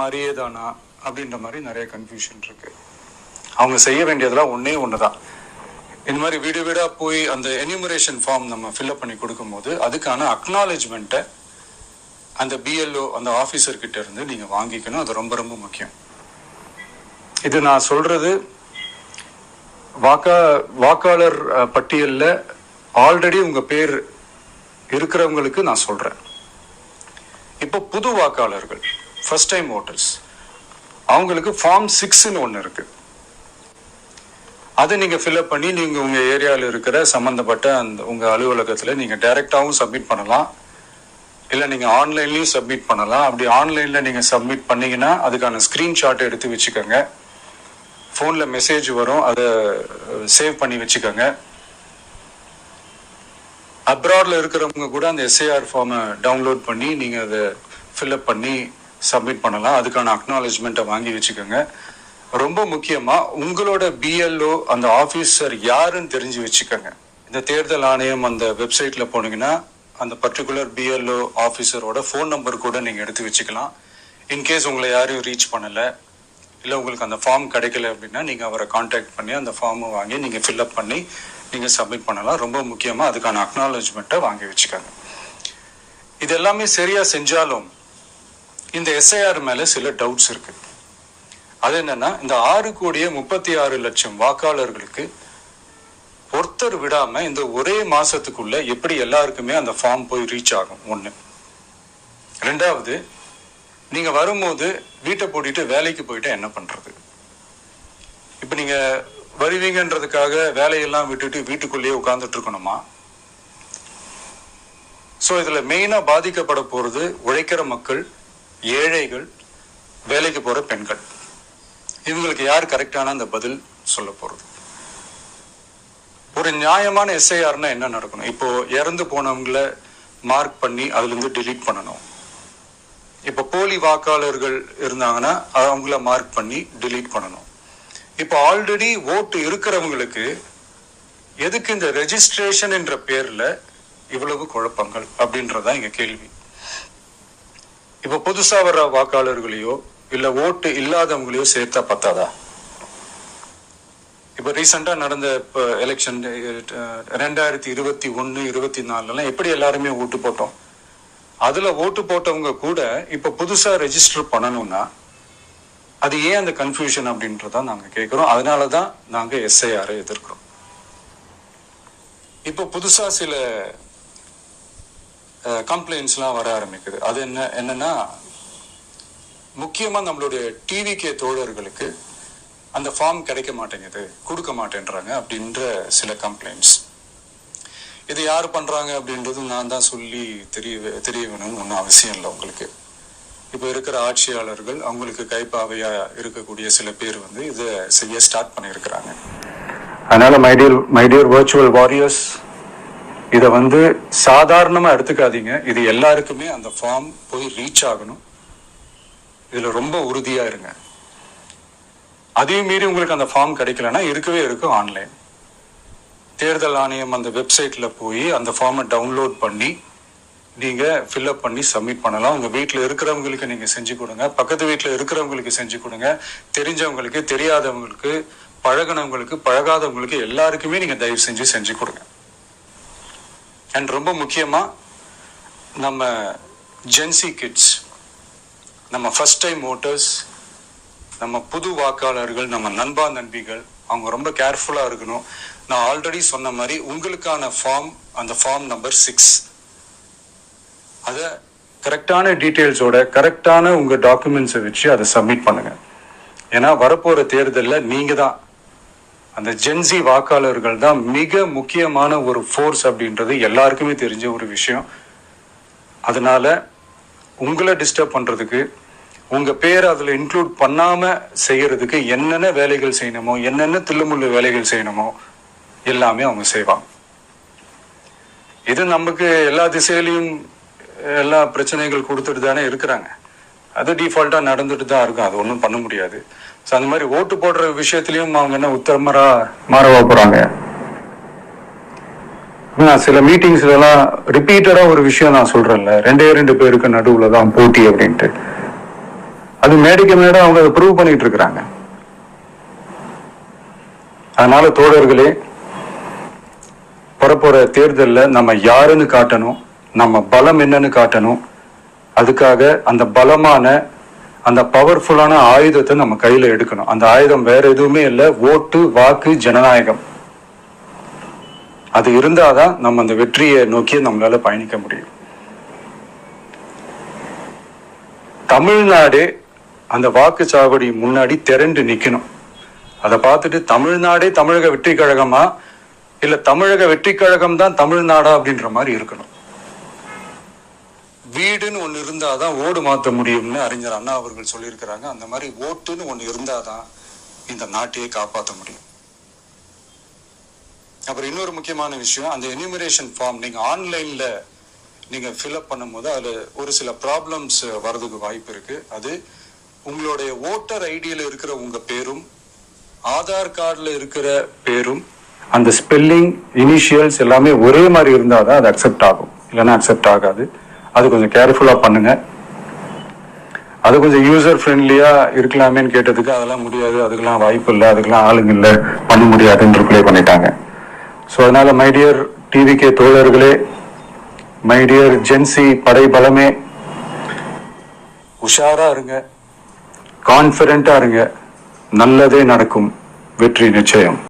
மாதிரியே தானா அப்படின்ற மாதிரி நிறைய கன்ஃபியூஷன் இருக்கு. அவங்க செய்ய வேண்டியதெல்லாம் ஒன்று தான். இந்த மாதிரி வீடு வீடாக போய் அந்த என்யூமரேஷன் ஃபார்ம் நம்ம ஃபில்அப் பண்ணி கொடுக்கும்போது அதுக்கான அக்னாலேஜ்மெண்ட்டை அந்த பிஎல்ஓ அந்த ஆஃபீஸர்கிட்ட இருந்து நீங்கள் வாங்கிக்கணும். அது ரொம்ப ரொம்ப முக்கியம். இது நான் சொல்றது வாக்காளர் பட்டியலில் ஆல்ரெடி உங்கள் பேர் இருக்கிறவங்களுக்கு நான் சொல்கிறேன். இப்போ புது வாக்காளர்கள், ஃபர்ஸ்ட் டைம் ஓட்டர்ஸ், அவங்களுக்கு ஃபார்ம் 6ன்னு ஒன்று இருக்கு. அதை நீங்கள் ஃபில்அப் பண்ணி நீங்கள் உங்கள் ஏரியாவில் இருக்கிற சம்மந்தப்பட்ட அந்த உங்கள் அலுவலகத்தில் நீங்கள் டைரெக்டாகவும் சப்மிட் பண்ணலாம், இல்லை நீங்கள் ஆன்லைன்லேயும் சப்மிட் பண்ணலாம். அப்படி ஆன்லைனில் நீங்கள் சப்மிட் பண்ணீங்கன்னா அதுக்கான ஸ்க்ரீன்ஷாட் எடுத்து வச்சுக்கோங்க. ஃபோனில் மெசேஜ் வரும், அதை சேவ் பண்ணி வச்சுக்கோங்க. அப்ராடில் இருக்கிறவங்க கூட அந்த எஸ்ஐஆர் ஃபார்மை டவுன்லோட் பண்ணி நீங்கள் அதை ஃபில்அப் பண்ணி சப்மிட் பண்ணலாம். அதுக்கான அக்னாலேஜ்மெண்ட்டை வாங்கி வச்சுக்கோங்க. ரொம்ப முக்கியமாக உங்களோட பிஎல்ஓ அந்த ஆஃபீஸர் யாருன்னு தெரிஞ்சு வச்சுக்கோங்க. இந்த தேர்தல் ஆணையம் அந்த வெப்சைட்டில் போனீங்கன்னா அந்த பர்டிகுலர் பிஎல்ஓ ஆஃபீஸரோட ஃபோன் நம்பர் கூட நீங்கள் எடுத்து வச்சுக்கலாம். இன்கேஸ் உங்களை யாரையும் ரீச் பண்ணலை, இல்லை உங்களுக்கு அந்த ஃபார்ம் கிடைக்கல அப்படின்னா நீங்கள் அவரை காண்டாக்ட் பண்ணி அந்த ஃபார்மை வாங்கி நீங்கள் ஃபில்அப் பண்ணி நீங்கள் சப்மிட் பண்ணலாம். ரொம்ப முக்கியமாக அதுக்கான அக்னாலேஜ்மெண்ட்டை வாங்கி வச்சுக்கோங்க. இது எல்லாமே சரியாக செஞ்சாலும் இந்த எஸ்ஐஆர் மேலே சில டவுட்ஸ் இருக்கு. அது என்னன்னா, இந்த 6,36,00,000 வாக்காளர்களுக்கு ஒருத்தர் விடாம இந்த ஒரே மாசத்துக்குள்ள எப்படி எல்லாருக்குமே அந்த ஃபார்ம் போய் ரீச் ஆகும்? ஒன்று. ரெண்டாவது, நீங்க வரும்போது வீட்டை பூட்டிட்டு வேலைக்கு போயிட்டு என்ன பண்றது? இப்ப நீங்க வருவீங்கன்றதுக்காக வேலையெல்லாம் விட்டுட்டு வீட்டுக்குள்ளேயே உட்கார்ந்துட்டு இருக்கணுமா? ஸோ இதுல மெயினா பாதிக்கப்பட போறது உழைக்கிற மக்கள், ஏழைகள், வேலைக்கு போற பெண்கள். இவங்களுக்கு யார் கரெக்டான அந்த பதில் சொல்ல போறது? ஒரு நியாயமான எஸ்ஐஆர்னா என்ன நடக்கணும்? இப்போ இறந்து போனவங்களை மார்க் பண்ணி அதுல இருந்து டிலீட் பண்ணணும். இப்போ போலி வாக்காளர்கள் இருந்தாங்கன்னா அவங்கள மார்க் பண்ணி டிலீட் பண்ணணும். இப்போ ஆல்ரெடி ஓட்டு இருக்கிறவங்களுக்கு எதுக்கு இந்த ரெஜிஸ்ட்ரேஷன் என்ற பேர்ல இவ்வளவு குழப்பங்கள் அப்படின்றதான் எங்க கேள்வி. இப்போ புதுசா வர்ற வாக்காளர்களையோ இல்ல ஓட்டு இல்லாதவங்களையோ சேர்த்தா பத்தாதா? இப்போ ரீசெண்டா நடந்த இப்போ எலெக்ஷன் 2021, 24 எப்படி எல்லாருமே ஓட்டு போட்டோம்? அதுல ஓட்டு போட்டவங்க கூட இப்ப புதுசா ரெஜிஸ்டர் பண்ணணும்னா அது ஏன் அந்த கன்ஃபியூஷன் அப்படின்றத நாங்க கேட்கிறோம். அதனாலதான் நாங்க எஸ்ஐஆரை எதிர்க்கிறோம். இப்போ புதுசா சில கம்ப்ளைண்ட்ஸ்லாம் வர ஆரம்பிக்குது. அது என்னன்னா, முக்கியமா நம்மளுடைய டிவிகே தோழர்களுக்கு அந்த ஃபார்ம் கிடைக்க மாட்டேங்குது, கொடுக்க மாட்டேன்றாங்க அப்படின்ற சில கம்ப்ளைண்ட்ஸ். இது யார் பண்றாங்க அப்படின்றது நான் தான் சொல்லி தெரிய வேணும்னு ஒன்றும் அவசியம் இல்லை உங்களுக்கு. இப்போ இருக்கிற ஆட்சியாளர்கள், அவங்களுக்கு கைப்பாவையா இருக்கக்கூடிய சில பேர் இதை செய்ய ஸ்டார்ட் பண்ணியிருக்கிறாங்க. அதனால மை டியர் வர்ச்சுவல் வாரியர்ஸ், இதை சாதாரணமா எடுத்துக்காதீங்க. இது எல்லாருக்குமே அந்த ஃபார்ம் போய் ரீச் ஆகணும். இதுல ரொம்ப உறுதியா இருங்க. அதையும் மீறி உங்களுக்கு அந்த ஃபார்ம் கிடைக்கலன்னா இருக்கவே இருக்கும் ஆன்லைன். தேர்தல் ஆணையம் அந்த வெப்சைட்ல போய் அந்த ஃபார்மை டவுன்லோட் பண்ணி நீங்க ஃபில்அப் பண்ணி சப்மிட் பண்ணலாம். உங்க வீட்டில் இருக்கிறவங்களுக்கு நீங்க செஞ்சு கொடுங்க, பக்கத்து வீட்டில் இருக்கிறவங்களுக்கு செஞ்சு கொடுங்க, தெரிஞ்சவங்களுக்கு, தெரியாதவங்களுக்கு, பழகினவங்களுக்கு, பழகாதவங்களுக்கு எல்லாருக்குமே நீங்க தயவு செஞ்சு கொடுங்க. அண்ட் ரொம்ப முக்கியமா நம்ம ஜென்சி கிட்ஸ், நம்ம ஃபர்ஸ்ட் டைம் ஓட்டர்ஸ், நம்ம புது வாக்காளர்கள், நம்ம நண்பா நண்பிகள், அவங்க ரொம்ப கேர்ஃபுல்லா இருக்கணும். நான் ஆல்ரெடி சொன்ன மாதிரி உங்களுக்கான ஃபார்ம், அந்த ஃபார்ம் நம்பர் 6, அதை கரெக்டான டீட்டெயில்ஸோட கரெக்டான உங்க டாக்குமெண்ட்ஸை வச்சு அதை சப்மிட் பண்ணுங்க. ஏன்னா வரப்போற தேர்தலில் நீங்க தான், அந்த ஜென்சி வாக்காளர்கள் தான் மிக முக்கியமான ஒரு ஃபோர்ஸ் அப்படின்றது எல்லாருக்குமே தெரிஞ்ச ஒரு விஷயம். அதனால உங்களை டிஸ்டர்ப் பண்றதுக்கு, உங்க பேரை அதுல இன்க்ளூட் பண்ணாம செய்யறதுக்கு என்னென்ன வேலைகள் செய்யணுமோ, என்னென்ன தில்லுமுள்ளு வேலைகள் செய்யணுமோ எல்லாமே அவங்க செய்வாங்க. இது நமக்கு எல்லா திசையிலையும் எல்லா பிரச்சனைகள் கொடுத்துட்டு தானே இருக்கிறாங்க. அது டிஃபால்ட்டா நடந்துட்டு தான் இருக்கும். அது ஒன்றும் பண்ண முடியாது. ஸோ அந்த மாதிரி ஓட்டு போடுற விஷயத்திலையும் அவங்க என்ன உத்தரமரா மாறவா போறாங்க? நான் சில மீட்டிங்ஸ்ல எல்லாம் ரிப்பீட்டடா ஒரு விஷயம் நான் சொல்றேன்ல, 2 பேருக்கு நடுவுல தான் போட்டி அப்படின்ட்டு. அது மேடைக்கு மேடை அவங்க அதை ப்ரூவ் பண்ணிட்டு இருக்கிறாங்க. அதனால தோழர்களே, வரப்போற தேர்தலில் நம்ம யாருன்னு காட்டணும், நம்ம பலம் என்னன்னு காட்டணும். அதுக்காக அந்த பலமான அந்த பவர்ஃபுல்லான ஆயுதத்தை நம்ம கையில எடுக்கணும். அந்த ஆயுதம் வேற எதுவுமே இல்லை, ஓட்டு, வாக்கு, ஜனநாயகம். அது இருந்தாதான் நம்ம அந்த வெற்றியை நோக்கி நம்மளால பயணிக்க முடியும். தமிழ்நாடு அந்த வாக்குச்சாவடி முன்னாடி திரண்டு நிக்கணும். அதை பார்த்துட்டு தமிழ்நாடே தமிழக வெற்றி கழகமா இல்ல தமிழக வெற்றி கழகம் தான் தமிழ்நாடா அப்படின்ற மாதிரி இருக்கணும். வீடுன்னு ஒண்ணு இருந்தாதான் ஓடு மாத்த முடியும்னு அறிஞர் அண்ணா அவர்கள் சொல்லியிருக்கிறாங்க. அந்த மாதிரி ஓட்டுன்னு ஒண்ணு இருந்தாதான் இந்த நாட்டையே காப்பாற்ற முடியும். அப்புறம் இன்னொரு முக்கியமான விஷயம், அந்த எனிமரேஷன் ஃபார்ம் நீங்க ஆன்லைன்ல நீங்க ஃபில்அப் பண்ணும்போது அதுல ஒரு சில ப்ராப்ளம்ஸ் வர்றதுக்கு வாய்ப்பு இருக்கு. அது உங்களுடைய ஓட்டர் ஐடியில இருக்கிற உங்க பேரும் ஆதார் கார்டுல இருக்கிற பேரும் அந்த ஸ்பெல்லிங் இனிஷியல்ஸ் எல்லாமே ஒரே மாதிரி இருந்தாதான் அது அக்செப்ட் ஆகும், இல்லைன்னா அக்செப்ட் ஆகாது. அது கொஞ்சம் கேர்ஃபுல்லா பண்ணுங்க. அது கொஞ்சம் யூசர் ஃப்ரெண்ட்லியா இருக்கலாமேன்னு கேட்டதுக்கு அதெல்லாம் முடியாது, அதுக்கெல்லாம் வாய்ப்பு இல்லை, அதுக்கெல்லாம் ஆளுங்க இல்லை, பண்ண முடியாதுன்னு ரிப்ளை பண்ணிட்டாங்க. ஸோ அதனால மைடியர் டிவிகே தோழர்களே, மைடியர் ஜென்சி படை பலமே, உஷாரா இருங்க, கான்பிடண்டா இருங்க. நல்லதே நடக்கும். வெற்றி நிச்சயம்.